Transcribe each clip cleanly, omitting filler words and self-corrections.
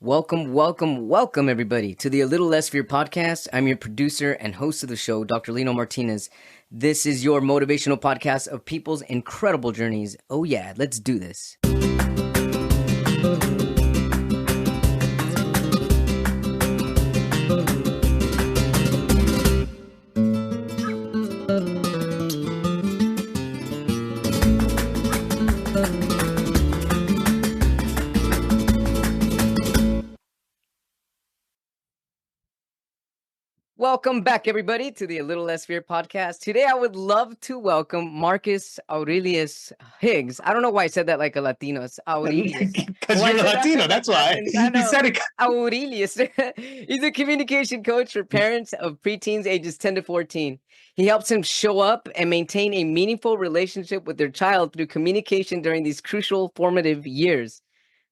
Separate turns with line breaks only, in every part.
Welcome, everybody, to the A Little Less Fear podcast. I'm your producer and host of the show, Dr. Lino Martinez. This is your motivational podcast of people's incredible journeys. Oh, yeah, let's do this. Welcome back, everybody, to the A Little Less Fear podcast. Today, I would love to welcome Marcus Aurelius Higgs. I don't know why I said that like a Latino. It's Aurelius.
Because you're Latino, that's why.
You said it. Aurelius. He's a communication coach for parents of preteens ages 10 to 14. He helps them show up and maintain a meaningful relationship with their child through communication during these crucial formative years.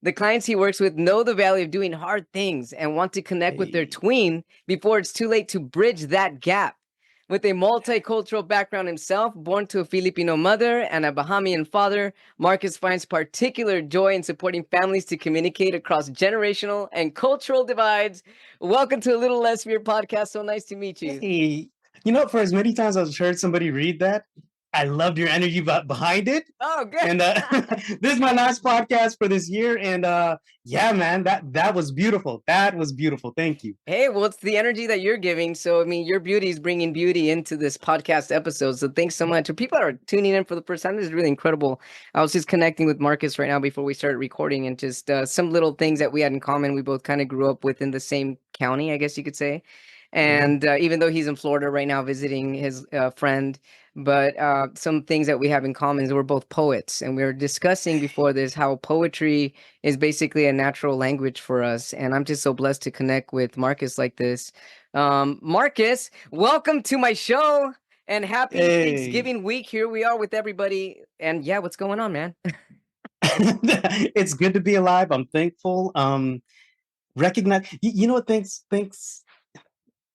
The clients he works with know the value of doing hard things and want to connect with their tween before it's too late to bridge that gap. With a multicultural background himself, born to a Filipino mother and a Bahamian father, Marcus finds particular joy in supporting families to communicate across generational and cultural divides. Welcome to A Little Less Fear podcast. So nice to meet you.
Hey, for as many times I've heard somebody read that, I loved your energy behind it.
Oh, good.
And this is my last podcast for this year. And yeah, man, that was beautiful. That was beautiful. Thank you.
Hey, well, it's the energy that you're giving. So, I mean, your beauty is bringing beauty into this podcast episode. So thanks so much. For people that are tuning in for the first time, this is really incredible. I was just connecting with Marcus right now before we started recording, and just some little things that we had in common. We both kind of grew up within the same county, I guess you could say. And even though he's in Florida right now visiting his friend, but some things that we have in common is we're both poets. And we were discussing before this how poetry is basically a natural language for us. And I'm just so blessed to connect with Marcus like this. Marcus, welcome to my show and happy Thanksgiving week. Here we are with everybody. And yeah, what's going on, man?
It's good to be alive. I'm thankful. Recognize, you know what thanks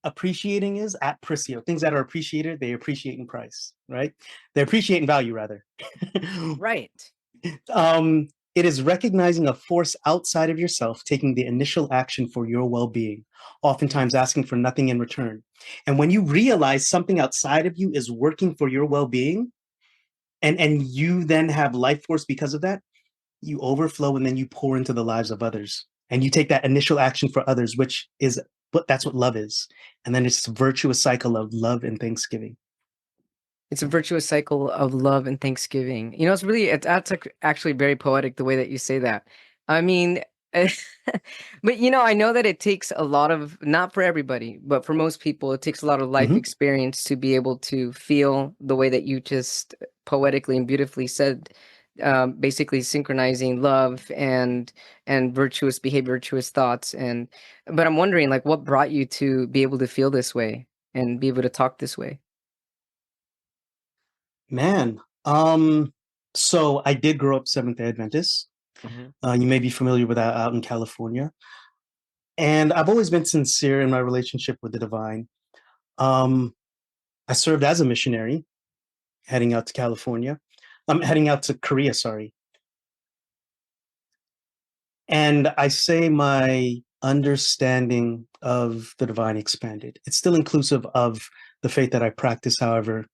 appreciating is apprecio. Things that are appreciated, they appreciate in price, right? They appreciate in value, rather.
Right.
It is recognizing a force outside of yourself, taking the initial action for your well-being, oftentimes asking for nothing in return. And when you realize something outside of you is working for your well-being, and you then have life force because of that, you overflow and then you pour into the lives of others. And you take that initial action for others, which is that's what love is. And then it's a virtuous cycle of love and thanksgiving.
It's a virtuous cycle of love and thanksgiving. You know, that's actually very poetic the way that you say that. I mean, but you know, I know that it takes a lot of, not for everybody, but for most people, it takes a lot of life experience to be able to feel the way that you just poetically and beautifully said. Basically synchronizing love and virtuous behavior, virtuous thoughts. But I'm wondering, like, what brought you to be able to feel this way and be able to talk this way?
Man, so I did grow up Seventh-day Adventist. You may be familiar with that out in California. And I've always been sincere in my relationship with the divine. I served as a missionary heading out to California. I'm heading out to Korea, sorry. And I say my understanding of the divine expanded. It's still inclusive of the faith that I practice. However,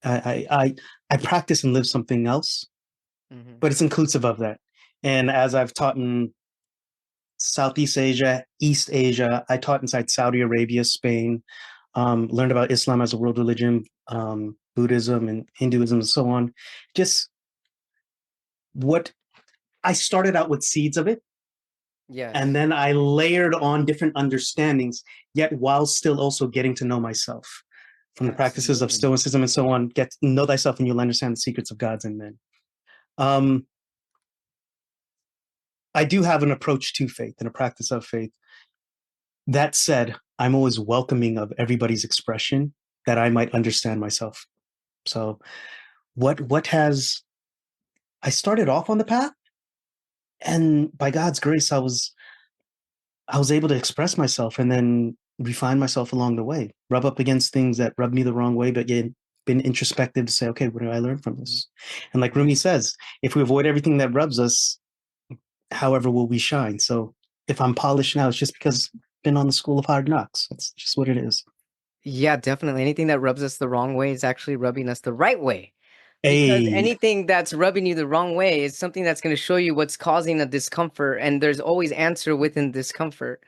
I practice and live something else, but it's inclusive of that. And as I've taught in Southeast Asia, East Asia, I taught inside Saudi Arabia, Spain, learned about Islam as a world religion, Buddhism and Hinduism and so on. Just what I started out with seeds of it.
Yeah.
And then I layered on different understandings, yet while still also getting to know myself from the practices of Stoicism and so on. Get to know thyself and you'll understand the secrets of gods and men. I do have an approach to faith and a practice of faith. That said, I'm always welcoming of everybody's expression that I might understand myself. So I started off on the path, and by God's grace, I was able to express myself and then refine myself along the way, rub up against things that rubbed me the wrong way, but yet been introspective to say, okay, what do I learn from this? And like Rumi says, if we avoid everything that rubs us, however will we shine? So if I'm polished now, it's just because I've been on the school of hard knocks. That's just what it is.
Yeah, definitely. Anything that rubs us the wrong way is actually rubbing us the right way. Because
Hey.
anything that's rubbing you the wrong way is something that's going to show you what's causing a discomfort, and there's always answer within discomfort.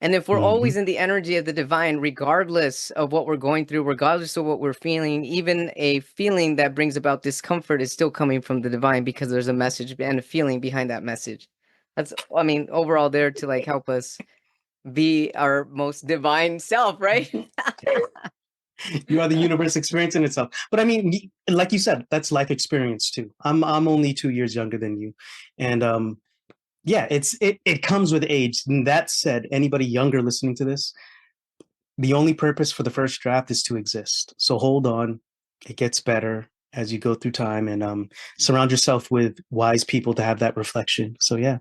And if we're
Mhm.
always in the energy of the divine, regardless of what we're going through, regardless of what we're feeling, even a feeling that brings about discomfort is still coming from the divine because there's a message and a feeling behind that message. That's, I mean, overall there to like help us be our most divine self, right?
You are the universe experience in itself. But I mean, like you said, that's life experience too. I'm only 2 years younger than you, and yeah, it comes with age. And that said, anybody younger listening to this, the only purpose for the first draft is to exist. So hold on, it gets better as you go through time, and surround yourself with wise people to have that reflection. So yeah.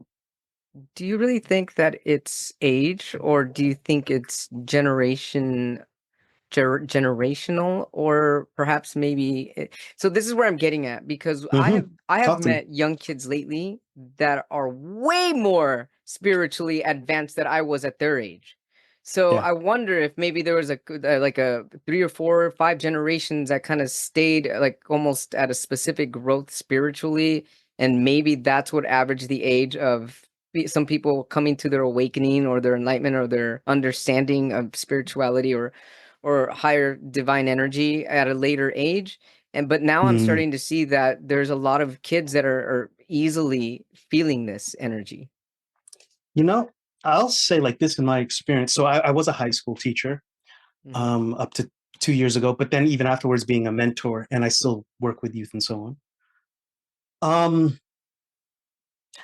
Do you really think that it's age, or do you think it's generational, or perhaps so this is where I'm getting at, because
Hmm.
I have
Talk to me.
met young kids lately that are way more spiritually advanced than I was at their age. So
Yeah.
I wonder if maybe there was like a 3 or 4 or 5 generations that kind of stayed like almost at a specific growth spiritually, and maybe that's what averaged the age of some people coming to their awakening or their enlightenment or their understanding of spirituality or higher divine energy at a later age. But now I'm
Mm.
starting to see that there's a lot of kids that are easily feeling this energy.
You know, I'll say like this in my experience. So I was a high school teacher
Hmm.
up to 2 years ago, but then even afterwards being a mentor, and I still work with youth and so on. Um,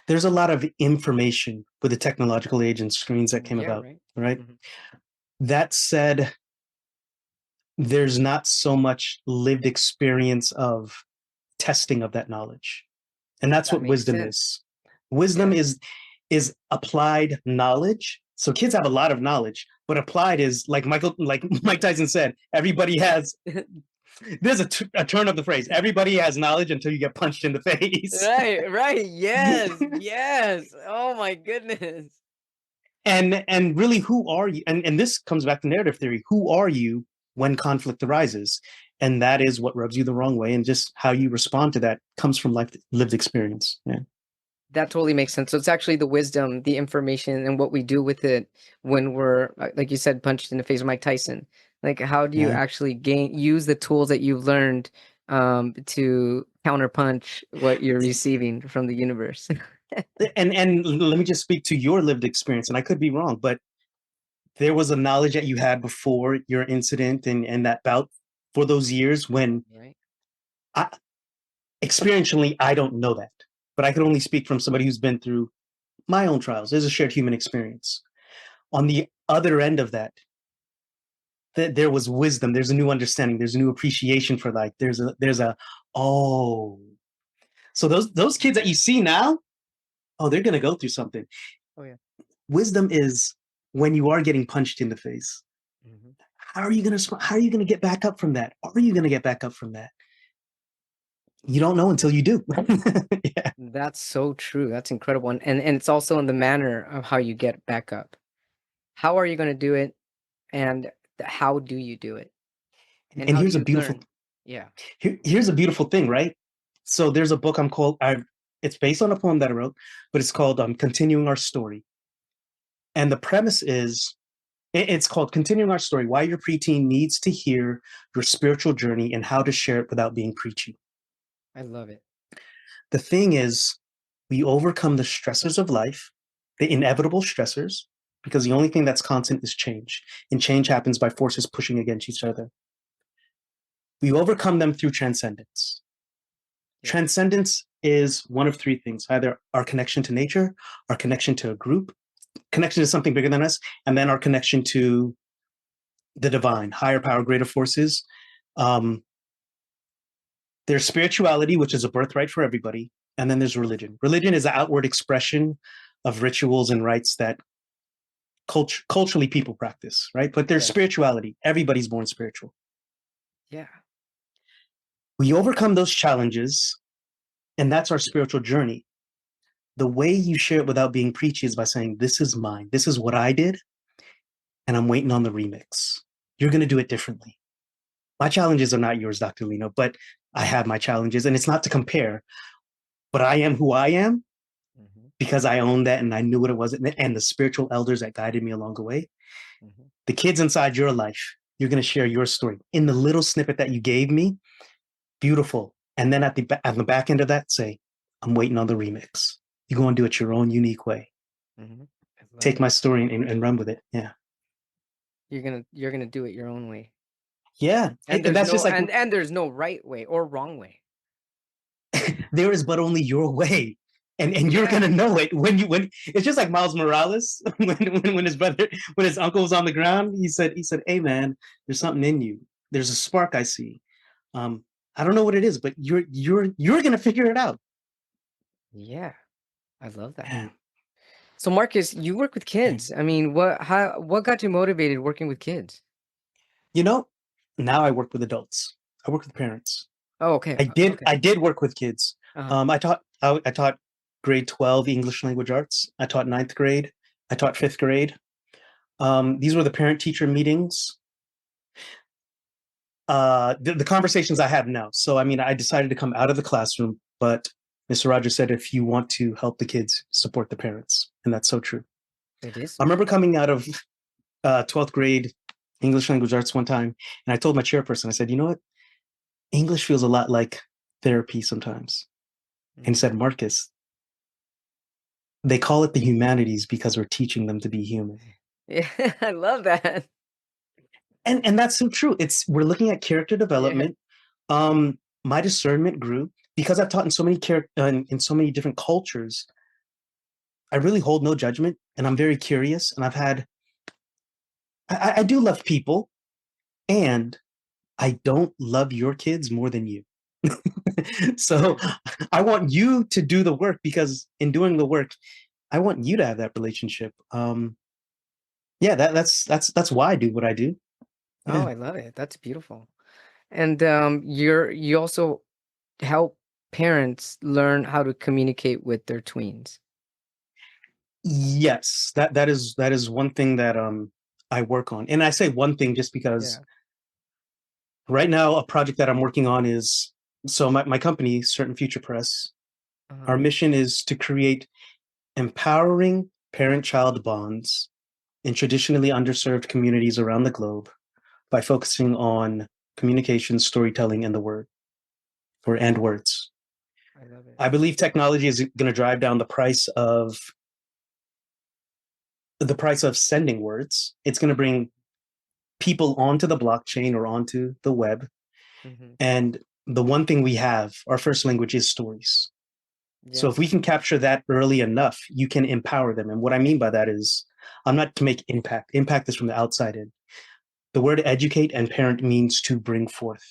there's a lot of information with the technological age and screens that came
Yeah,
about,
right.
right?
Hmm.
That said, there's not so much lived experience of testing of that knowledge. And that's
That
what
makes
wisdom
sense.
is. Wisdom
Yeah.
is applied knowledge. So kids have a lot of knowledge, but applied is like Mike Tyson said, everybody has there's a turn of the phrase. Everybody has knowledge until you get punched in the face.
Right, right. Yes, yes. Oh my goodness.
And really, who are you? And this comes back to narrative theory. Who are you when conflict arises? And that is what rubs you the wrong way, and just how you respond to that comes from life lived experience. Yeah.
That totally makes sense. So it's actually the wisdom, the information, and what we do with it when we're, like you said, punched in the face of Mike Tyson. Like, how do you
Yeah.
actually use the tools that you've learned to counterpunch what you're receiving from the universe?
And let me just speak to your lived experience, and I could be wrong, but there was a knowledge that you had before your incident and that bout for those years when
Right.
I, experientially I don't know that, but I could only speak from somebody who's been through my own trials. There's a shared human experience. On the other end of that, there was wisdom. There's a new understanding. There's a new appreciation for life. There's a oh. So those kids that you see now, oh, they're gonna go through something.
Oh yeah.
Wisdom is when you are getting punched in the face.
Hmm.
How are you gonna get back up from that? Are you gonna get back up from that? You don't know until you do. Yeah.
That's so true. That's incredible. And it's also in the manner of how you get back up. How are you going to do it? And how do you do it? And
And
how do you learn? Yeah.
here's a beautiful thing, right? So there's a book it's based on a poem that I wrote, but it's called Continuing Our Story. And the premise is it's called Continuing Our Story, Why Your Preteen Needs to Hear Your Spiritual Journey and How to Share It Without Being Preachy.
I love it.
The thing is, we overcome the stressors of life, the inevitable stressors, because the only thing that's constant is change. And change happens by forces pushing against each other. We overcome them through transcendence.
Yeah.
Transcendence is one of three things: either our connection to nature, our connection to a group, connection to something bigger than us, and then our connection to the divine, higher power, greater forces. Um, there's spirituality, which is a birthright for everybody, and then there's religion. Religion is an outward expression of rituals and rites that culturally people practice, right? But there's
Yes.
spirituality. Everybody's born spiritual.
Yeah.
We overcome those challenges, and that's our spiritual journey. the way you share it without being preachy is by saying, this is mine. This is what I did. And I'm waiting on the remix. You're going to do it differently. My challenges are not yours, Dr. Lino, but I have my challenges. And it's not to compare, but I am who I am
Mm-hmm.
because I own that and I knew what it was. And the spiritual elders that guided me along the way.
Mm-hmm.
The kids inside your life, you're going to share your story. In the little snippet that you gave me, beautiful. And then at the back end of that, say, I'm waiting on the remix. You're going to do it your own unique way.
Mm-hmm. I love
Take
it.
my story and run with it. Yeah.
You're gonna do it your own way.
Yeah.
And
And
there's
that's
no
just like,
and there's no right way or wrong way.
there is but only your way. And you're
Yeah.
gonna know it when it's just like Miles Morales when his brother when his uncle was on the ground, he said, hey man, there's something in you. There's a spark I see. Um, I don't know what it is, but you're gonna figure it out.
Yeah. I love that.
Yeah.
So Marcus, you work with kids. I mean, what got you motivated working with kids?
You know, now I work with adults. I work with parents.
Oh, okay.
I did
Okay.
I did work with kids.
Uh-huh.
I taught grade 12 English language arts. I taught ninth grade. I taught fifth grade. These were the parent teacher meetings. The conversations I have now. So I mean, I decided to come out of the classroom, but Mr. Rogers said, if you want to help the kids, support the parents, and that's so true.
It is
I
so
remember
true.
coming out of 12th grade English language arts one time, and I told my chairperson, I said, you know what? English feels a lot like therapy sometimes. And he
Mhm.
said, Marcus, they call it the humanities because we're teaching them to be human.
Yeah, I love that.
And that's so true. It's we're looking at character
Yeah.
development. My discernment grew because I've taught in so many in so many different cultures. I really hold no judgment, and I'm very curious. And I do love people, and I don't love your kids more than you. So I want you to do the work because in doing the work, I want you to have that relationship. Yeah, that's why I do what I do.
Oh,
Yeah.
I love it. That's beautiful. And you also help parents learn how to communicate with their tweens.
Yes, that is one thing that I work on. And I say one thing just because
Yeah.
right now a project that I'm working on is so my company, Certain Future Press,
Uh-huh.
our mission is to create empowering parent-child bonds in traditionally underserved communities around the globe by focusing on communication, storytelling, and the word or and words.
I love it.
I believe technology is going to drive down the price of sending words. It's going to bring people onto the blockchain or onto the web.
Hmm.
And the one thing we have, our first language is stories. So if we
Yes.
can capture that early enough, you can empower them. And what I mean by that is, I'm not to make impact. Impact is from the outside in. The word educate and parent means to bring forth.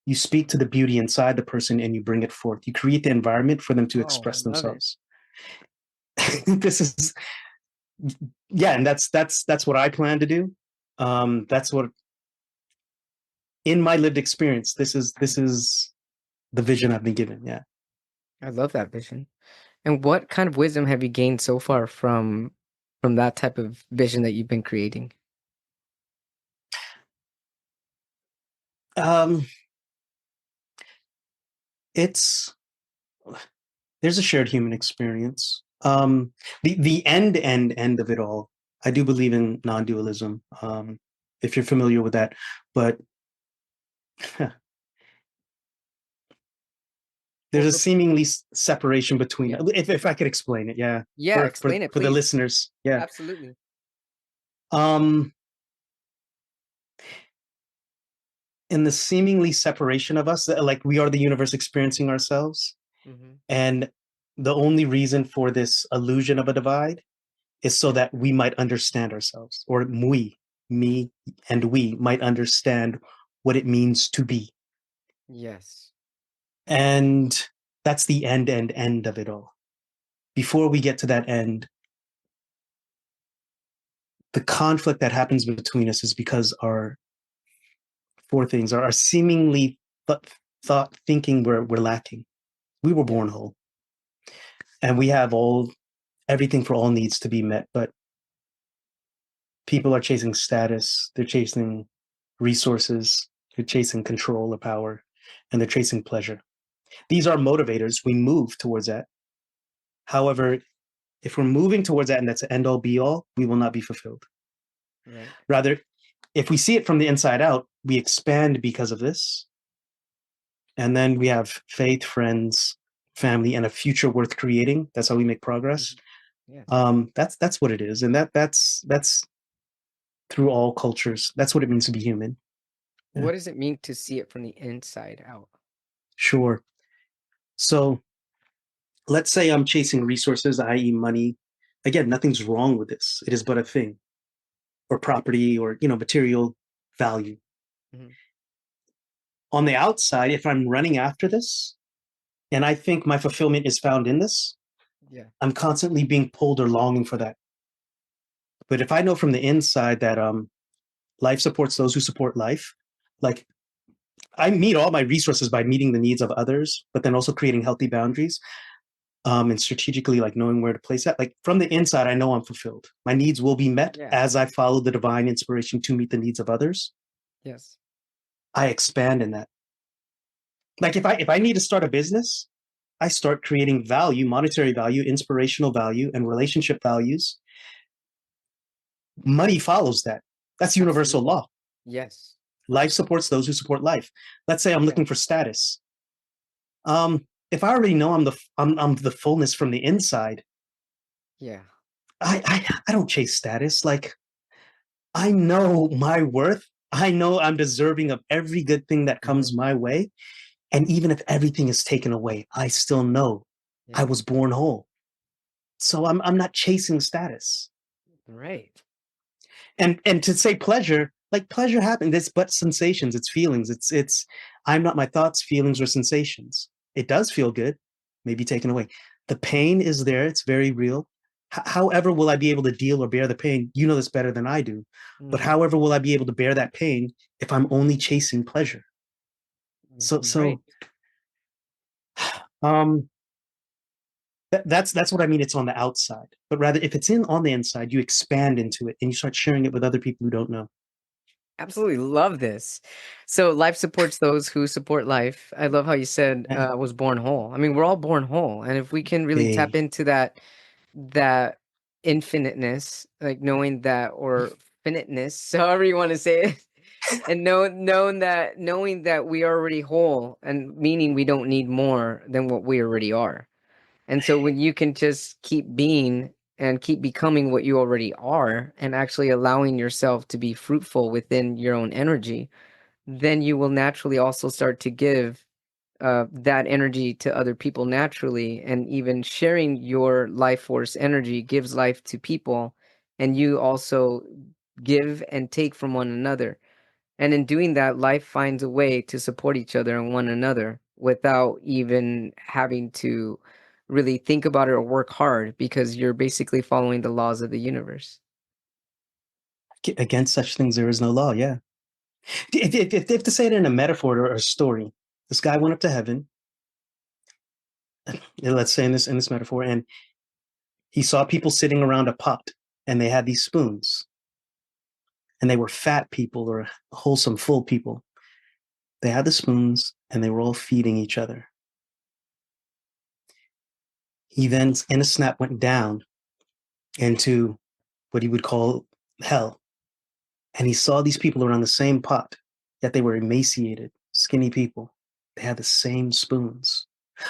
You speak to the beauty inside the person and you bring it forth. You create the environment for them to
Oh, I
express
love it.
themselves. This is yeah, and that's what I plan to do. That's what in my lived experience, this is the vision I've been given. Yeah.
I love that vision. And what kind of wisdom have you gained so far from that type of vision that you've been creating?
Um, it's there's a shared human experience. The end of it all. I do believe in non-dualism. If you're familiar with that, but there's
Well,
a seemingly separation between.
yeah.
If I could explain it, yeah,
Yeah,
for
explain it,
for the
please.
listeners, yeah.
Absolutely.
Um, in the seemingly separation of us, like we are the universe experiencing ourselves,
Hmm.
and the only reason for this illusion of a divide is so that we might understand ourselves, or me, and we might understand what it means to be.
Yes.
And that's the end of it all. Before we get to that end, the conflict that happens between us is because our four things are seemingly thought thinking we're lacking. We were born
Yes.
whole. and we have everything for all needs to be met, but people are chasing status, they're chasing resources, they're chasing control or power, and they're chasing pleasure. These are motivators. We move towards that. However, if we're moving towards that and that's end all be all, we will not be fulfilled.
Right.
Rather, if we see it from the inside out, we expand because of this. And then we have faith, friends, family, and a future worth creating. That's how we make progress.
Yeah.
That's what it is, and that's through all cultures. That's what it means to be human. Yeah.
What does it mean to see it from the inside out?
Sure. So let's say I'm chasing resources, i.e., money. Again, nothing's wrong with this. It is but a thing, or property, or material value.
Mhm.
On the outside, if I'm running after this, and I think my fulfillment is found in this,
Yeah.
I'm constantly being pulled or longing for that. But if I know from the inside that life supports those who support life, like I meet all my resources by meeting the needs of others, but then also creating healthy boundaries, and strategically like knowing where to place that. Like from the inside, I know I'm fulfilled. My needs will be met
Yeah.
as I follow the divine inspiration to meet the needs of others.
Yes.
I expand in that. Like if I need to start a business, I start creating value, monetary value, inspirational value, and relationship values. Money follows that. That's universal
Absolutely.
law.
Yes.
Life supports those who support life. Let's say I'm
Yeah.
looking for status. If I already know I'm the fullness from the inside,
Yeah.
I don't chase status. Like I know my worth. I know I'm deserving of every good thing that comes
Mhm.
my way. And even if everything is taken away, I still know I
Yeah.
was born whole. So I'm not chasing status.
Right.
And to say pleasure, like pleasure happens, it's but sensations, it's feelings, it's I'm not my thoughts, feelings, or sensations. It does feel good, maybe taken away. The pain is there, it's very real. However will I be able to deal or bear the pain? You know this better than I do. But
Mhm.
however will I be able to bear that pain if I'm only chasing pleasure? So
Right.
so um that's what I mean. It's on the outside, but rather if it's in on the inside, you expand into it and you start sharing it with other people who don't know.
Absolutely love this. So life supports those who support life. I love how you said was born whole. I mean, we're all born whole, and if we can really tap
Hey,
into that infiniteness, like knowing that or finiteness, however you want to say it, and knowing that we are already whole, and meaning we don't need more than what we already are. And so when you can just keep being and keep becoming what you already are and actually allowing yourself to be fruitful within your own energy, then you will naturally also start to give that energy to other people naturally. And even sharing your life force energy gives life to people. And you also give and take from one another. And in doing that, life finds a way to support each other and one another without even having to really think about it or work hard because you're basically following the laws of the universe.
against such things there is no law. Yeah. If to say it in a metaphor or a story, this guy went up to heaven. Let's say in this metaphor, and he saw people sitting around a pot, and they had these spoons, and they were fat people or wholesome, full people. They had the spoons, and they were all feeding each other. He then, in a snap, went down into what he would call hell, and he saw these people around the same pot, yet they were emaciated, skinny people. They had the same spoons.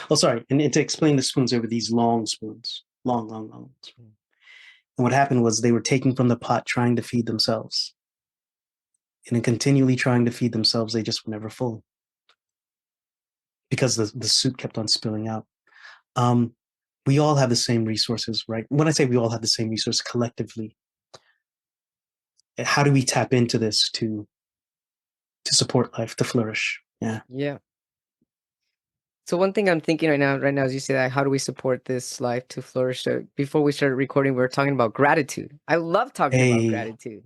Oh, sorry. And to explain the spoons, there were these long spoons, long, long, long.
Mm.
And what happened was they were taking from the pot, trying to feed themselves. And in continually trying to feed themselves, they just were never full because the soup kept on spilling out. Um, we all have the same resources, right? When I say we all have the same resource collectively, how do we tap into this to support life, to flourish? Yeah.
Yeah. So one thing I'm thinking right now, as you say that, how do we support this life to flourish? So before we started recording, we were talking about gratitude. I love talking about
Hey,
gratitude.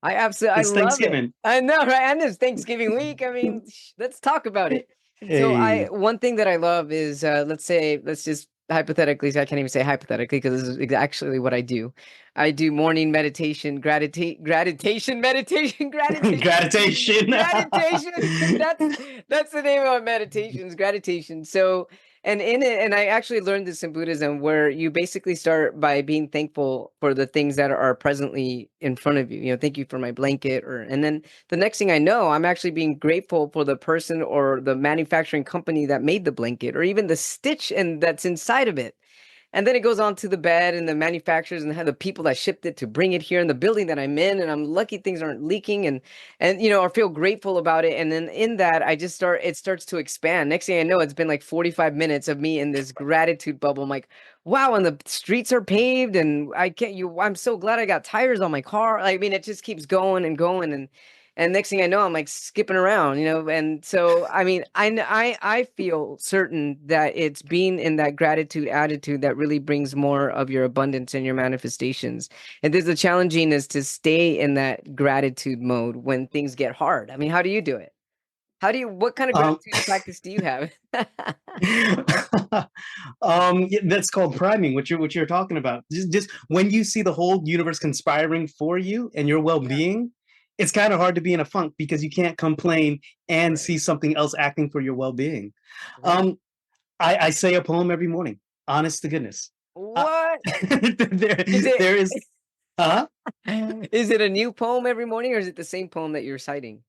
I
it's
love it.
Thanksgiving.
I know, right? And it's Thanksgiving week. I mean, let's talk about it. So
Hey,
one thing that I love is, let's just hypothetically, I can't even say hypothetically because this is actually what I do. I do morning meditation, meditation, gratitation,
Gratification.
gratitation. That's the name of my meditations, gratitation. So, and in it, and I actually learned this in Buddhism, where you basically start by being thankful for the things that are presently in front of you. You know, thank you for my blanket, or and then the next thing I know, I'm actually being grateful for the person or the manufacturing company that made the blanket, or even the stitch and that's inside of it. And then it goes on to the bed and the manufacturers and the people that shipped it to bring it here in the building that I'm in. And I'm lucky things aren't leaking and you know, I feel grateful about it. And then in that, it starts to expand. Next thing I know, it's been like 45 minutes of me in this gratitude bubble. I'm like, wow, and the streets are paved and I'm so glad I got tires on my car. I mean, it just keeps going and going. And next thing I know, I'm like skipping around, you know. And so, I mean, I feel certain that it's being in that gratitude attitude that really brings more of your abundance and your manifestations. And there's the challenging is to stay in that gratitude mode when things get hard. I mean, how do you do it? What kind of
um,
gratitude practice do you have?
yeah, that's called priming. What you're talking about. Just when you see the whole universe conspiring for you and your
Yeah,
well-being, it's kind of hard to be in a funk because you can't complain and
right,
see something else acting for your well-being.
right.
Um, I say a poem every morning. Honest to goodness. Uh,
What
there,
is it?
there is. Uh,
Is it a new poem every morning, or is it the same poem that you're reciting?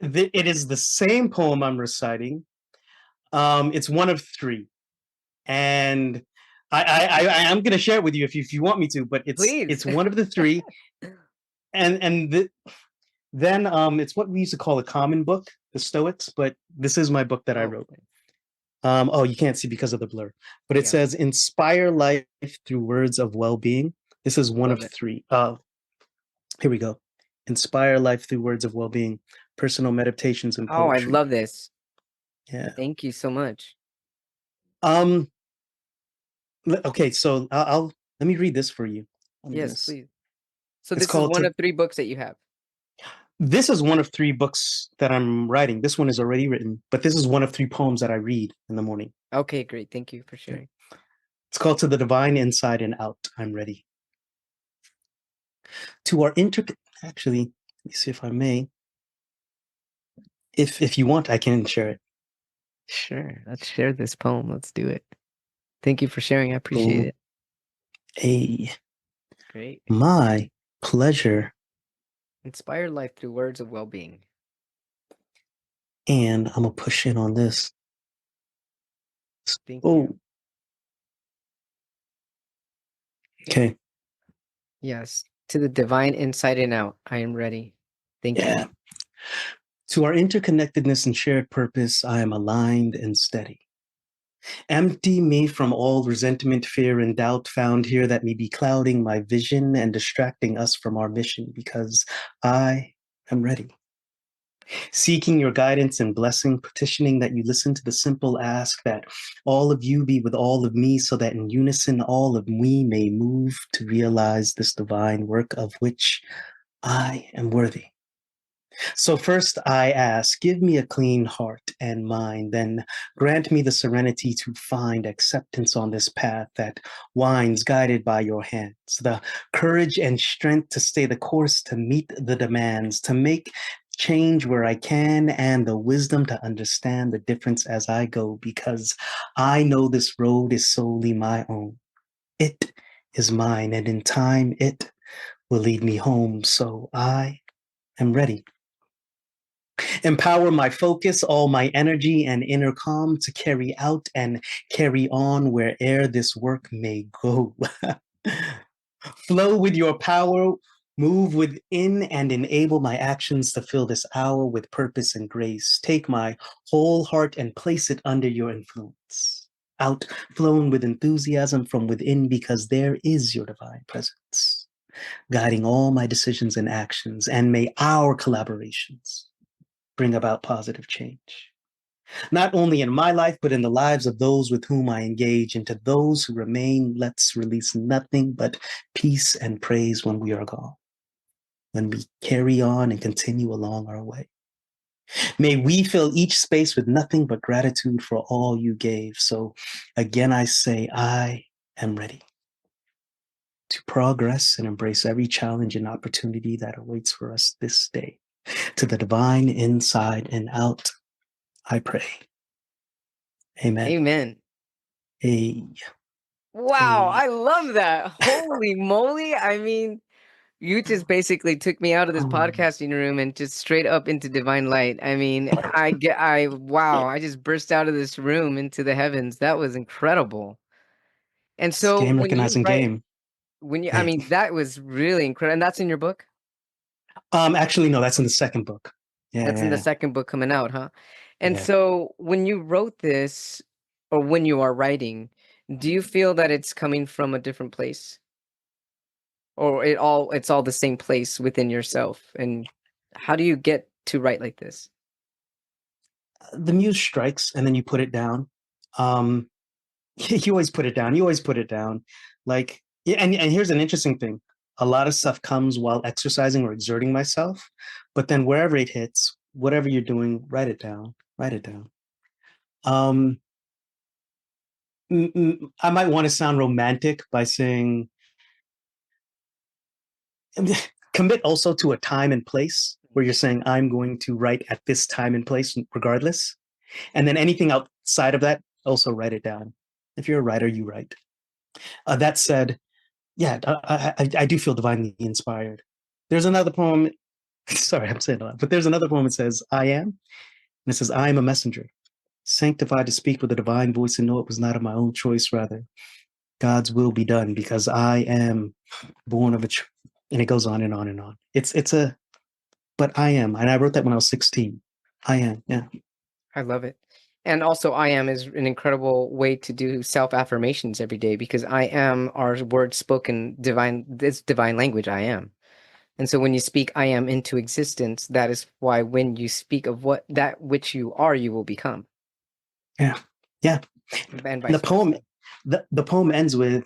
it is the same poem I'm reciting. It's one of three, and I am going to share it with you if you want me to, but
Please.
it's one of the three, and then it's what we used to call a common book, the Stoics, but this is my book that I
Oh,
wrote. Oh, you can't see because of the blur, but it
yeah,
says inspire life through words of well-being. This is one
love
of
it.
three. Here we go. Inspire life through words of well-being, personal meditations and
Oh, I
poetry.
love this.
Yeah.
Thank you so much.
Um. Okay, so let me read this for you on
Yes,
this.
please. So
It's
this is
called
one
to
of three books that you have.
This is one of three books that I'm writing. This one is already written, but this is one of three poems that I read in the morning.
Okay, great. Thank you for
Okay.
sharing.
It's called To the Divine Inside and Out. I'm ready. To our inter Actually, let me see if I may. If you want, I can share it.
Sure. Let's share this poem. Let's do it. Thank you for sharing. I appreciate
Oh,
it.
a
Great.
my pleasure.
Inspire life through words of well-being.
And I'm gonna push in on this.
Thank you.
Oh, okay.
Yes. To the divine inside and out. I am ready. Thank you.
Yeah. To our interconnectedness and shared purpose, I am aligned and steady. Empty me from all resentment, fear, and doubt found here that may be clouding my vision and distracting us from our mission because I am ready. Seeking your guidance and blessing, petitioning that you listen to the simple ask that all of you be with all of me so that in unison all of we may move to realize this divine work of which I am worthy. So first I ask, give me a clean heart and mind, then grant me the serenity to find acceptance on this path that winds guided by your hands, the courage and strength to stay the course, to meet the demands, to make change where I can, and the wisdom to understand the difference as I go, because I know this road is solely my own. It is mine, and in time it will lead me home. So I am ready. Empower my focus, all my energy and inner calm to carry out and carry on where'er this work may go. Flow with your power, move within and enable my actions to fill this hour with purpose and grace. Take my whole heart and place it under your influence. Outflown with enthusiasm from within because there is your divine presence, guiding all my decisions and actions, and may our collaborations bring about positive change, not only in my life, but in the lives of those with whom I engage. And to those who remain, let's release nothing but peace and praise when we are gone, when we carry on and continue along our way. May we fill each space with nothing but gratitude for all you gave. So again, I say, I am ready to progress and embrace every challenge and opportunity that awaits for us this day. To the divine inside and out, I pray. Amen.
Amen.
A,
Wow,
a,
I love that. Holy moly. I mean, you just basically took me out of this
um,
podcasting room and just straight up into divine light. I mean, wow, I just burst out of this room into the heavens. That was incredible. And
it's
so
game
when you
recognizing
write,
game.
I
Hey.
mean, that was really incredible. And that's in your book?
Actually, no, that's in the second book.
That's in the
Yeah,
second book coming out, huh? And
yeah.
so when you wrote this, or when you are writing, do you feel that it's coming from a different place? Or it's all the same place within yourself? And how do you get to write like this?
The muse strikes, and then you put it down. Um, you always put it down. You always put it down. Like, yeah, and here's an interesting thing. A lot of stuff comes while exercising or exerting myself, but then wherever it hits, whatever you're doing, write it down. Write it down. Um, I might want to sound romantic by saying commit also to a time and place where you're saying I'm going to write at this time and place regardless, and then anything outside of that, also write it down. If you're a writer, you write. That said, yeah, I do feel divinely inspired. There's another poem. Sorry, I'm saying a lot, but there's another poem that says, I am. And it says, I am a messenger, sanctified to speak with a divine voice and know it was not of my own choice, rather. God's will be done because I am born of a. And it goes on and on and on. But I am. And I wrote that when I was 16. I am, yeah.
I love it. And also, I am is an incredible way to do self affirmations every day because I am our word spoken divine, this divine language, I am. And so when you speak I am into existence, that is why when you speak of what that which you are, you will become,
Yeah. Yeah.
and
And the
vice
poem,
versa.
the poem ends with,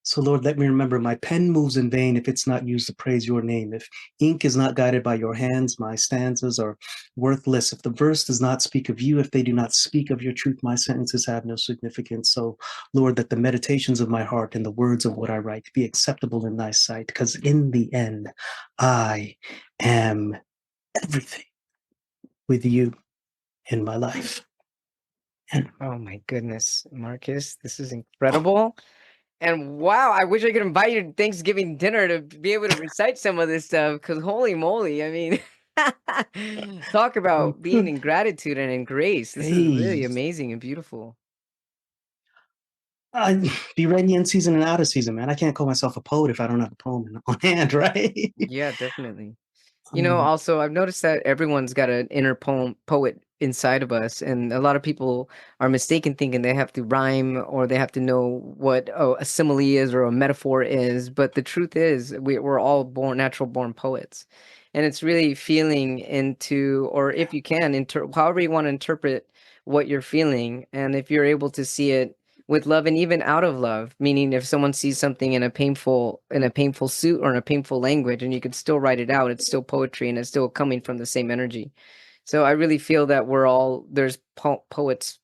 so, Lord, let me remember my pen moves in vain if it's not used to praise your name. If ink is not guided by your hands, my stanzas are worthless. If the verse does not speak of you, if they do not speak of your truth, my sentences have no significance. So, Lord, that the meditations of my heart and the words of what I write be acceptable in thy sight, because in the end, I am everything with you in my life. And
Oh my goodness, Marcus, this is incredible. And wow, I wish I could invite you to Thanksgiving dinner to be able to recite some of this stuff because holy moly, I mean, talk about being in gratitude and in grace. This is really
hey,
amazing and beautiful.
be ready in season and out of season, man. I can't call myself a poet if I don't have a poem on hand, right?
Yeah, definitely. You know,
um,
also, I've noticed that everyone's got an inner poet inside of us, and a lot of people are mistaken thinking they have to rhyme or they have to know what a simile is or a metaphor is. But the truth is, we're all natural born poets, and it's really feeling into, or if you can, however you want to interpret what you're feeling, and if you're able to see it with love and even out of love, meaning if someone sees something in a painful suit or in a painful language and you could still write it out, it's still poetry and it's still coming from the same energy. So I really feel that there's poets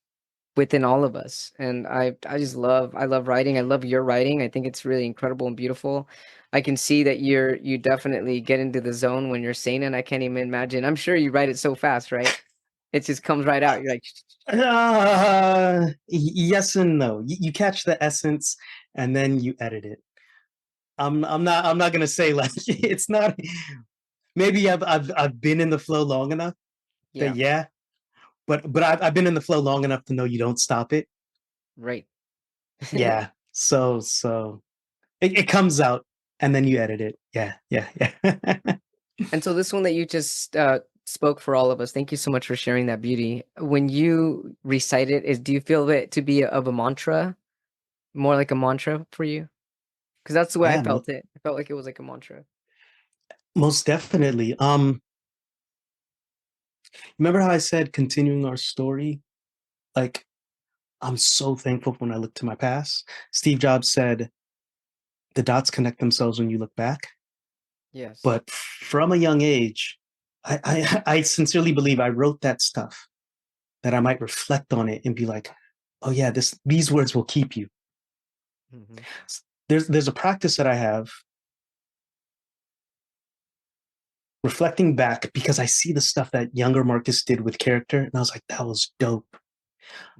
within all of us, and I love writing. I love your writing. I think it's really incredible and beautiful. I can see that you definitely get into the zone when you're saying it. I can't even imagine. I'm sure you write it so fast, right? It just comes right out. You're like,
yes and no. You catch the essence and then you edit it. I'm not gonna say like it's not. Maybe I've been in the flow long enough that
yeah,
yeah, but I've been in the flow long enough to know you don't stop it.
right.
Yeah. So it comes out and then you edit it. Yeah, yeah, yeah.
And so this one that you just spoke for all of us, thank you so much for sharing that beauty. When you recite it, do you feel it to be of a mantra, more like a mantra for you? Because that's the way I
Yeah,
felt it. I felt like it was like a mantra.
most definitely. Remember how I said continuing our story? Like, I'm so thankful when I look to my past. Steve Jobs said, the dots connect themselves when you look back.
Yes.
But from a young age, I sincerely believe I wrote that stuff that I might reflect on it and be like, oh yeah, these words will keep you.
Hmm.
There's a practice that I have reflecting back because I see the stuff that younger Marcus did with character, and I was like, that was dope.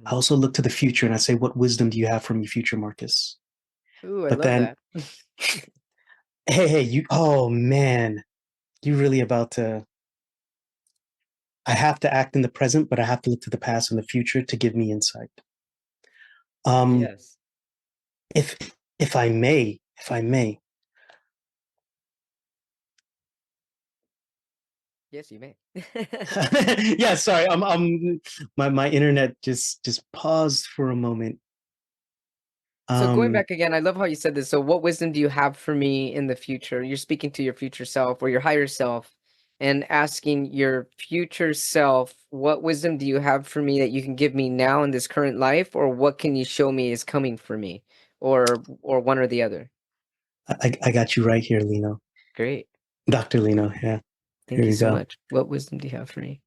I also look to the future and I say, what wisdom do you have for me, future Marcus?
Ooh, I
But
love
then,
that.
hey, you, oh man, you really about to. I have to act in the present, but I have to look to the past and the future to give me insight. Um,
Yes.
if if I may,
Yes, you may.
yeah. Sorry, my internet just paused for a moment.
So going
Um,
back again, I love how you said this. So what wisdom do you have for me in the future? You're speaking to your future self or your higher self and asking your future self, what wisdom do you have for me that you can give me now in this current life, or what can you show me is coming for me? Or one or the other.
I got you right here, Lino,
Great.
Doctor Lino. Yeah, here
Thank you
you
so
go.
much. What wisdom do you have for me?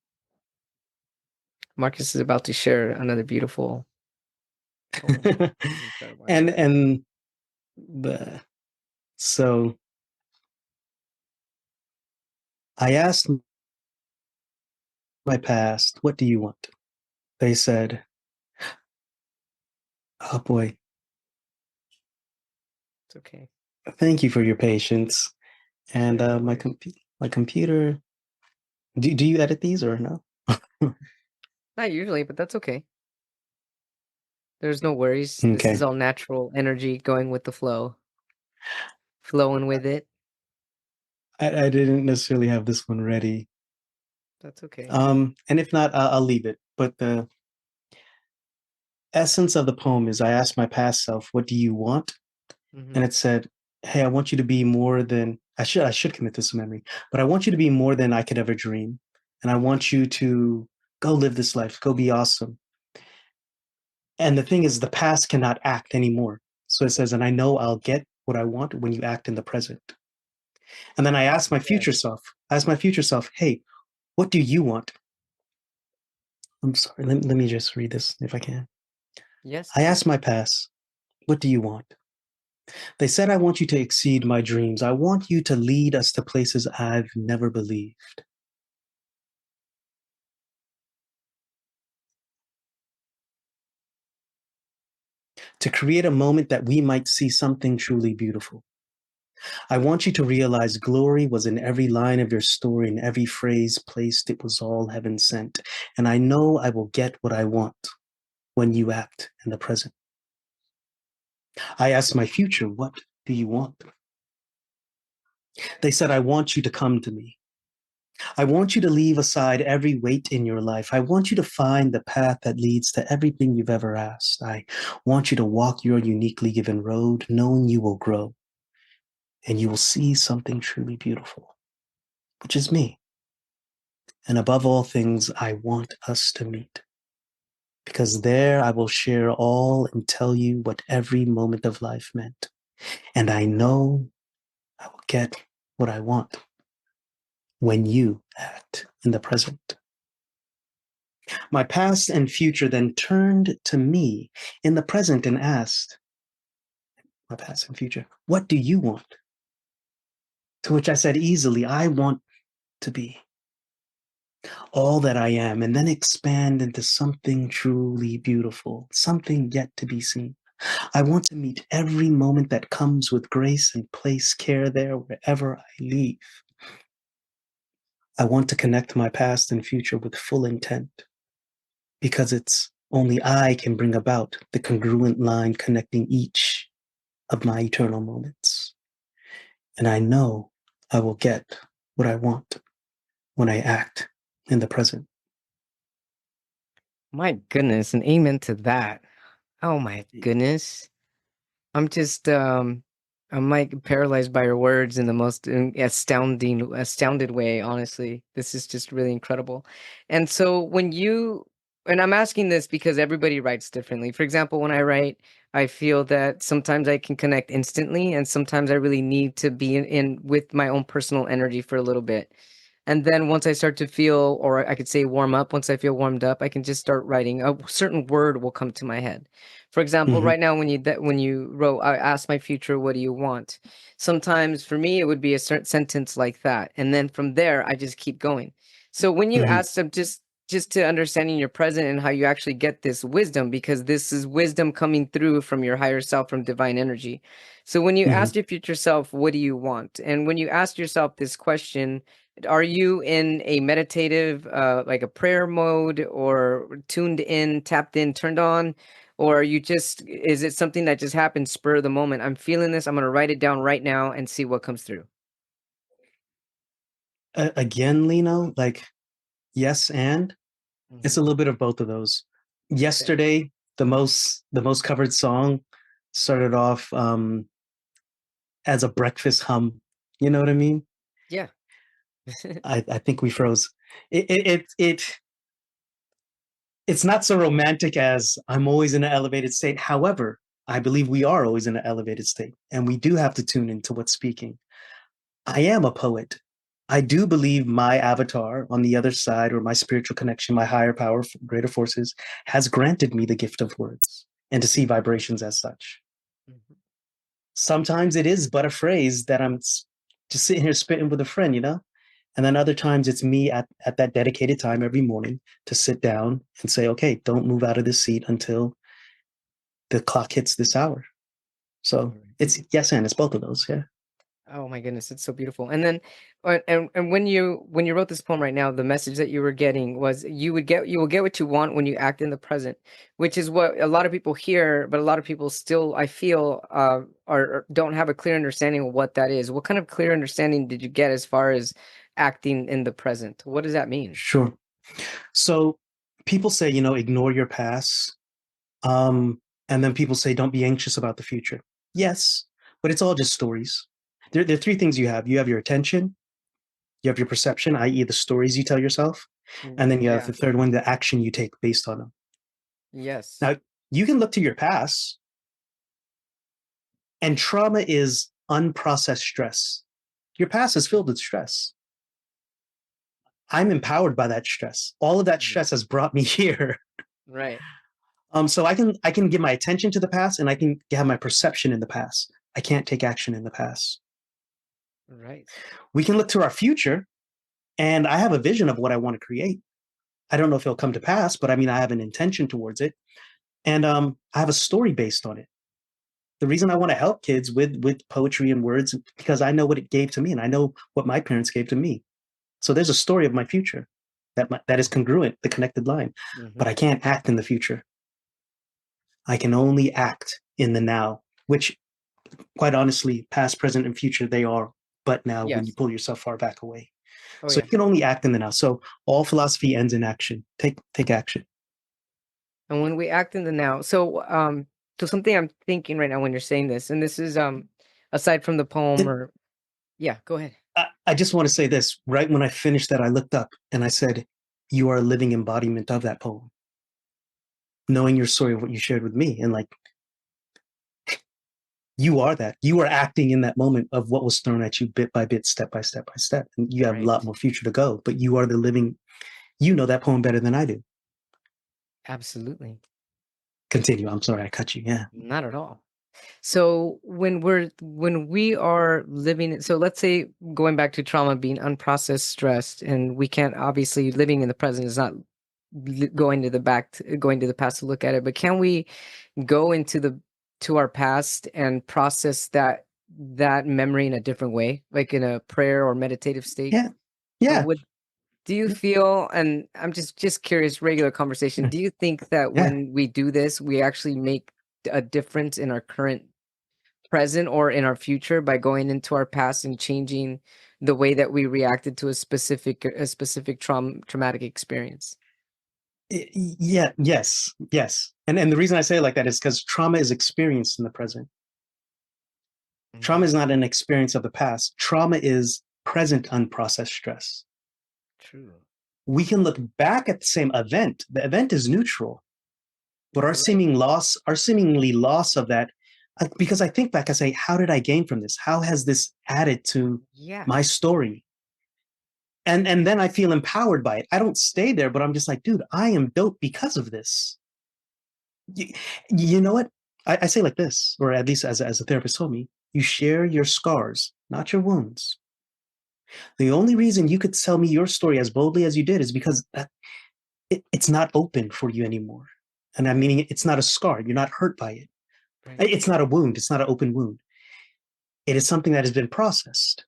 Marcus is about to share another beautiful poem. This is incredible. I love it.
and the so I asked my past, what do you want? They said, oh boy,
It's okay.
thank you for your patience. And
Sure, no worries.
my computer. Do you edit these or no?
Not usually, but that's okay. There's no worries. This is
Okay,
all natural energy going with the flow, flowing with it.
I didn't necessarily have this one ready.
That's okay.
And if not, I'll leave it. But the essence of the poem is: I asked my past self, "What do you want?"
Hmm.
And it said, "Hey, I want you to be more than I should commit this to memory, but I want you to be more than I could ever dream, and I want you to go live this life, go be awesome." And the thing is, the past cannot act anymore. So it says, "And I know I'll get what I want when you act in the present." And then
Yes.
I asked my future self, "Hey, what do you want?" I'm sorry, let me just read this if I can.
Yes,
I
please.
asked my past, "What do you want?" They said, "I want you to exceed my dreams. I want you to lead us to places I've never believed. To create a moment that we might see something truly beautiful. I want you to realize glory was in every line of your story, in every phrase placed, it was all heaven sent. And I know I will get what I want when you act in the present." I asked my future, "What do you want?" They said, "I want you to come to me. I want you to leave aside every weight in your life. I want you to find the path that leads to everything you've ever asked. I want you to walk your uniquely given road, knowing you will grow and you will see something truly beautiful, which is me. And above all things, I want us to meet, because there I will share all and tell you what every moment of life meant. And I know I will get what I want when you act in the present." My past and future then turned to me in the present and asked, my past and future, "What do you want?" To which I said easily, "I want to be all that I am and then expand into something truly beautiful, something yet to be seen. I want to meet every moment that comes with grace and place care there wherever I leave. I want to connect my past and future with full intent, because it's only I can bring about the congruent line connecting each of my eternal moments. And I know I will get what I want when I act in the present."
My goodness, and amen to that. Oh my goodness. I'm just I'm like paralyzed by your words in the most astounded way, honestly. This is just really incredible. And so when you and I'm asking this because everybody writes differently. For example, when I write, I feel that sometimes I can connect instantly and sometimes I really need to be in with my own personal energy for a little bit. And then once I start to feel, or I could say warm up, once I feel warmed up, I can just start writing. A certain word will come to my head. For example,
Hmm.
right now when you wrote, I asked my future, what do you want? Sometimes for me it would be a certain sentence like that, and then from there I just keep going. So when you
Hmm.
ask them, just to understanding your present and how you actually get this wisdom, because this is wisdom coming through from your higher self, from divine energy. So when you
Hmm.
ask your future self, what do you want? And when you ask yourself this question, are you in a meditative, like a prayer mode, or tuned in, tapped in, turned on? Or are you just, is it something that just happens spur of the moment? I'm feeling this. I'm going to write it down right now and see what comes through.
Again, Lino, like yes, and it's
Hmm.
a little bit of both of those.
Okay.
Yesterday, the most covered song started off as a breakfast hum. You know what I mean?
Yeah.
I think we froze. It it's not so romantic as I'm always in an elevated state. However, I believe we are always in an elevated state, and we do have to tune into what's speaking. I am a poet. I do believe my avatar on the other side, or my spiritual connection, my higher power, greater forces, has granted me the gift of words and to see vibrations as such.
Mhm.
Sometimes it is but a phrase that I'm just sitting here spitting with a friend, you know? And then other times it's me at that dedicated time every morning to sit down and say, okay, don't move out of this seat until the clock hits this hour.
All
So
right.
it's yes, and it's both of those. Yeah.
Oh my goodness, it's so beautiful. And then, and when you wrote this poem right now, the message that you were getting was you will get what you want when you act in the present, which is what a lot of people hear, but a lot of people still, I feel, don't have a clear understanding of what that is. What kind of clear understanding did you get as far as acting in the present? What does that mean?
Sure. So people say, ignore your past. And then people say, don't be anxious about the future. Yes, but it's all just stories. There are three things you have. You have your attention, you have your perception, i.e., the stories you tell yourself, and then you have
Yeah.
the third one, the action you take based on them.
Yes.
Now, you can look to your past, and trauma is unprocessed stress. Your past is filled with stress. I'm empowered by that stress. All of that
Mhm.
stress has brought me here.
Right.
So I can give my attention to the past, and I can have my perception in the past. I can't take action in the past.
Right.
We can look to our future, and I have a vision of what I want to create. I don't know if it'll come to pass, but I mean, I have an intention towards it, and I have a story based on it. The reason I want to help kids with poetry and words because I know what it gave to me, and I know what my parents gave to me. So there's a story of my future that is congruent, the connected line. But
Hmm.
I can't act in the future. I can only act in the now, which, quite honestly, past, present, and future, they are but now when you
Yes.
pull yourself far back away.
Oh
So
yeah.
you can only act in the now. So all philosophy ends in action. Take action.
And when we act in the now, so something I'm thinking right now when you're saying this, and this is aside from the poem,
It,
or yeah, go ahead.
I just want to say this. Right when I finished that, I looked up and I said, "You are a living embodiment of that poem." Knowing your story of what you shared with me, and like you are that. You are acting in that moment of what was thrown at you bit by bit, step by step by step. And you have a
Right.
lot more future to go, but you are the living. You know that poem better than I do.
Absolutely.
Continue. I'm sorry I cut you. Yeah.
Not at all. So when we are living, so let's say going back to trauma being unprocessed stressed, and we can't, obviously living in the present is not going to the past to look at it, but can we go to our past and process that memory in a different way, like in a prayer or meditative state?
Yeah. Yeah.
Would Do you
Yeah.
feel, and I'm just curious, regular conversation,
Yeah.
do you think that
Yeah.
when we do this, we actually make a difference in our current present or in our future by going into our past and changing the way that we reacted to a specific traumatic experience?
Yeah. Yes. Yes. And the reason I say it like that is because trauma is experienced in the present. Trauma
Mhm.
is not an experience of the past. Trauma is present unprocessed stress.
True.
We can look back at the same event. The event is neutral, but our
Right.
seemingly loss of that, because I think back, I say, how did I gain from this? How has this added to
Yeah.
my story? And then I feel empowered by it. I don't stay there, but I'm just like, dude, I am dope because of this. You, you know what? I say like this, or at least as a therapist told me, you share your scars, not your wounds. The only reason you could tell me your story as boldly as you did is because it's not open for you anymore. And I'm meaning it's not a scar. You're not hurt by it.
Right.
It's not a wound. It's not an open wound. It is something that has been processed.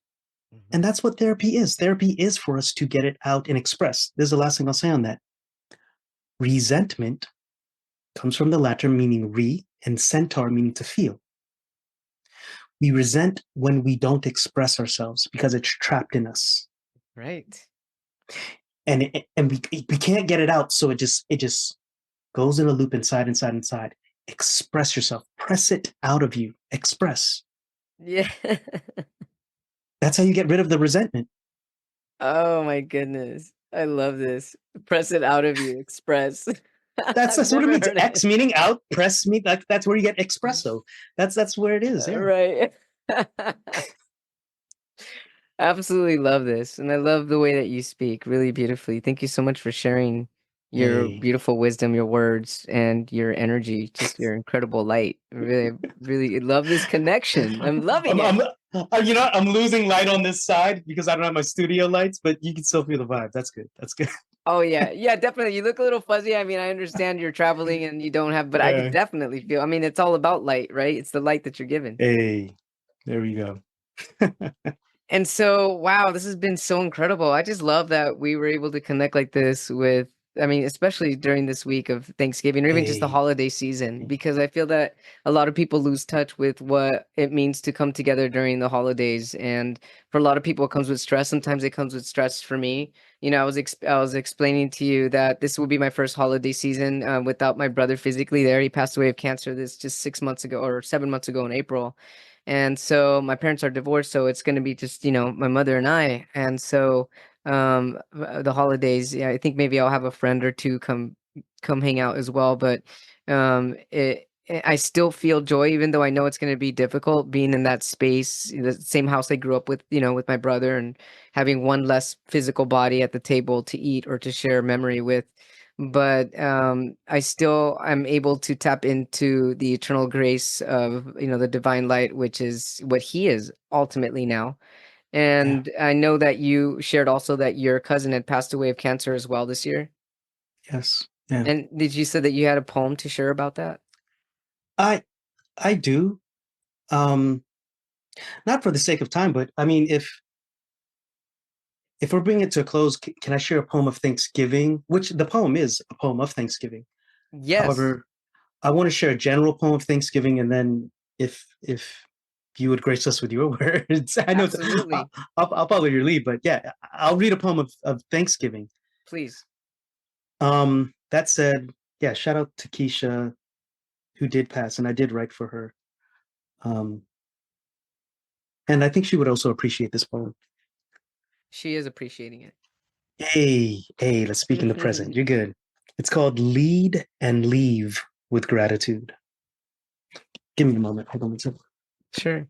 Mhm.
And that's what therapy is. Therapy is for us to get it out and express. This is the last thing I'll say on that. Resentment comes from the Latin meaning re and centaur meaning to feel. We resent when we don't express ourselves because it's trapped in us.
Right.
And we can't get it out. So it just goes in a loop inside. Express yourself. Press it out of you. Express.
Yeah.
That's how you get rid of the resentment.
Oh my goodness. I love this. Press it out of you, express. I've
That's what it
never
means.
heard
X
it.
meaning out, press me. That's where you get espresso. That's where it is. Yeah.
Right. Absolutely love this. And I love the way that you speak really beautifully. Thank you so much for sharing your
Hey.
beautiful wisdom, your words, and your energy, just your incredible light. Really, really love this connection. I'm loving
I'm,
it.
I'm, you know, I'm losing light on this side because I don't have my studio lights, but you can still feel the vibe. That's good. That's good.
Oh yeah. Yeah, definitely. You look a little fuzzy. I mean, I understand you're traveling and you don't have, but I could
Yeah.
definitely feel. I mean, it's all about light, right? It's the light that you're given.
Hey, there we go.
And so, wow, this has been so incredible. I just love that we were able to connect like this with, I mean, especially during this week of Thanksgiving or even just the
Hey.
holiday season, because I feel that a lot of people lose touch with what it means to come together during the holidays. And for a lot of people, it comes with stress. Sometimes it comes with stress for me. You know, I was explaining to you that this will be my first holiday season without my brother physically there. He passed away of cancer this just 6 months ago or 7 months ago in April. And so my parents are divorced, so it's gonna be just, you know, my mother and I. And so the holidays, yeah, I think maybe I'll have a friend or two come hang out as well. But I still feel joy, even though I know it's gonna be difficult being in that space, the same house I grew up with, you know, with my brother and having one less physical body at the table to eat or to share memory with. But I still am able to tap into the eternal grace of, you know, the divine light, which is what he is ultimately now.
Yeah.
And I know that you shared also that your cousin had passed away of cancer as well this year.
Yes. Yeah.
And did you say that you had a poem to share about that?
I I do. Um, not for the sake of time, but I mean, if we're bringing it to a close, can I share a poem of Thanksgiving? Which the poem is a poem of Thanksgiving.
Yes,
However, I want to share a general poem of Thanksgiving, and then if you would grace us with your words, I know
absolutely.
I'll follow your lead, but yeah, I'll read a poem of Thanksgiving.
Please.
That said, yeah, shout out to Keisha who did pass, and I did write for her. Um, and I think she would also appreciate this poem.
She is appreciating it.
Hey, let's speak in the present. You're good. It's called Lead and Leave with Gratitude. Give me a moment. Hold on one second.
Sure.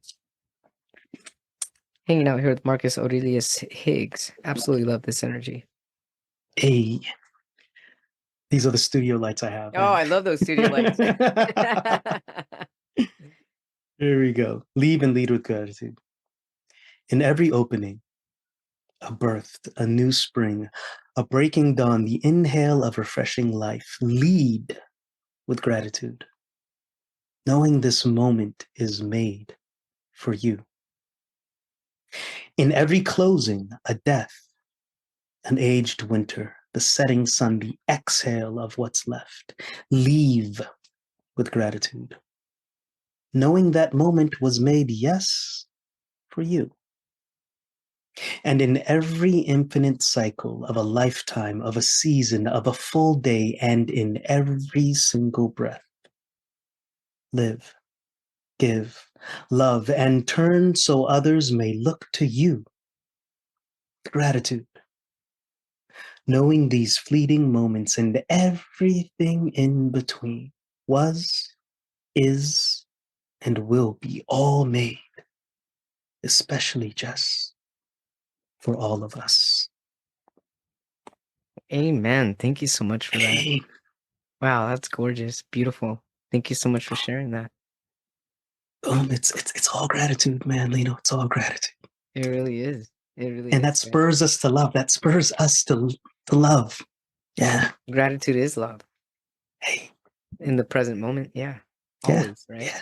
Hanging out here with Marcus Aurelius Higgs. Absolutely love this energy.
Hey, these are the studio lights I have,
Oh,
man.
I love those studio lights.
Here we go. Leave and lead with gratitude. In every opening, a birth, a new spring, a breaking dawn, the inhale of refreshing life. Lead with gratitude, knowing this moment is made for you. In every closing, a death, an aged winter, the setting sun, the exhale of what's left. Leave with gratitude, knowing that moment was made, yes, for you. And in every infinite cycle of a lifetime, of a season, of a full day, and in every single breath, live, give, love, and turn so others may look to you. Gratitude, knowing these fleeting moments and everything in between was, is, and will be all made, especially just for all of us.
Amen. Thank you so much for that.
Hey,
Wow, that's gorgeous. Beautiful. Thank you so much for sharing that.
it's all gratitude, man, Lino. It's all gratitude.
It really is. It really
And
is.
that spurs us to love. That spurs us to love. Yeah.
Gratitude is love
Hey,
in the present moment. Yeah.
yeah,
Always, right?
yeah.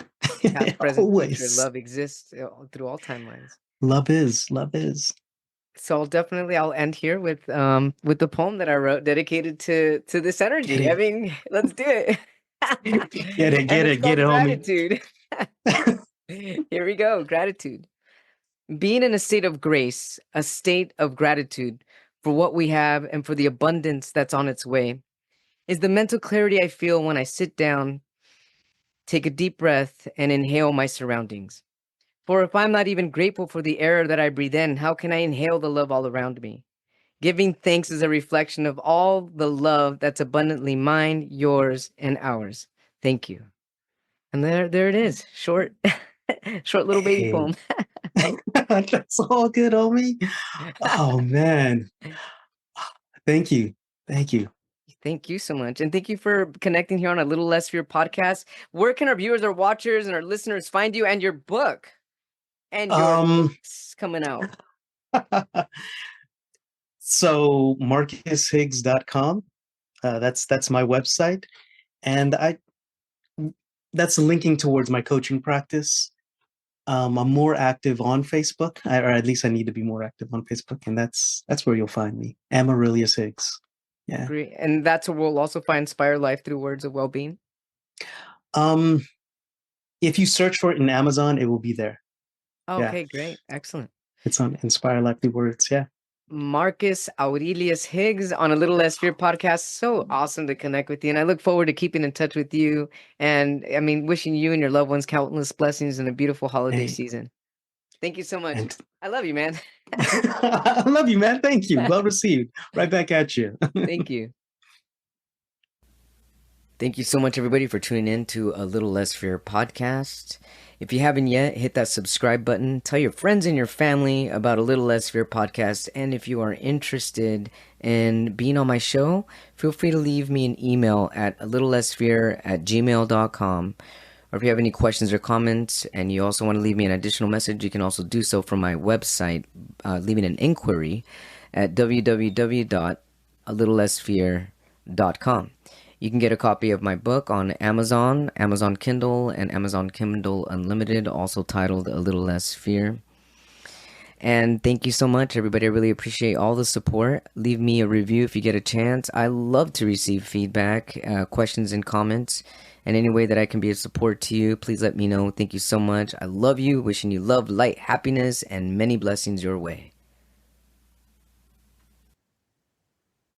Past, present, future.
Always.
Love exists through all timelines.
Love is. Love is.
So I'll end here with the poem that I wrote dedicated to this
Get
energy. I
it.
mean, let's do it.
Get it,
And
get
it's
it, get
called
it, homie.
gratitude. Here we go. Gratitude. Being in a state of grace, a state of gratitude for what we have and for the abundance that's on its way, is the mental clarity I feel when I sit down, take a deep breath, and inhale my surroundings. For if I'm not even grateful for the air that I breathe in, how can I inhale the love all around me? Giving thanks is a reflection of all the love that's abundantly mine, yours, and ours. Thank you. And there it is. Short, short little baby
Hey.
poem.
That's all good, homie. Oh man. Thank you. Thank you.
Thank you so much. And thank you for connecting here on a Little Less Fear podcast. Where can our viewers, our watchers, and our listeners find you and your book? And your
Um
books coming out.
so marcushiggs.com. That's my website. And I that's linking towards my coaching practice. I'm more active on Facebook, or at least I need to be more active on Facebook, and that's where you'll find me. I'm Aurelius Higgs. Yeah.
Great. And that's where we'll also find Inspire Life through Words of Wellbeing.
Um, if you search for it in Amazon, it will be there. Yeah,
Okay, great. Excellent.
it's on Inspire Life through Words. Yeah.
Marcus Aurelius Higgs on a Little Less Fear podcast. So awesome to connect with you. And I look forward to keeping in touch with you. And I mean, wishing you and your loved ones countless blessings and a beautiful holiday
Hey,
season. Thank you so much.
and
I love you, man.
I love you, man. Thank you. Well received. Right back at you.
Thank you. Thank you so much, everybody, for tuning in to a Little Less Fear podcast. If you haven't yet, hit that subscribe button. Tell your friends and your family about a Little Less Fear podcast. And if you are interested in being on my show, feel free to leave me an email at a little less fear at gmail.com. Or if you have any questions or comments and you also want to leave me an additional message, you can also do so from my website, leaving an inquiry at www.alittlelessfear.com. You can get a copy of my book on Amazon, Amazon Kindle, and Amazon Kindle Unlimited, also titled A Little Less Fear. And thank you so much, everybody. I really appreciate all the support. Leave me a review if you get a chance. I love to receive feedback, questions, and comments. And any way that I can be of support to you, please let me know. Thank you so much. I love you. Wishing you love, light, happiness, and many blessings your way.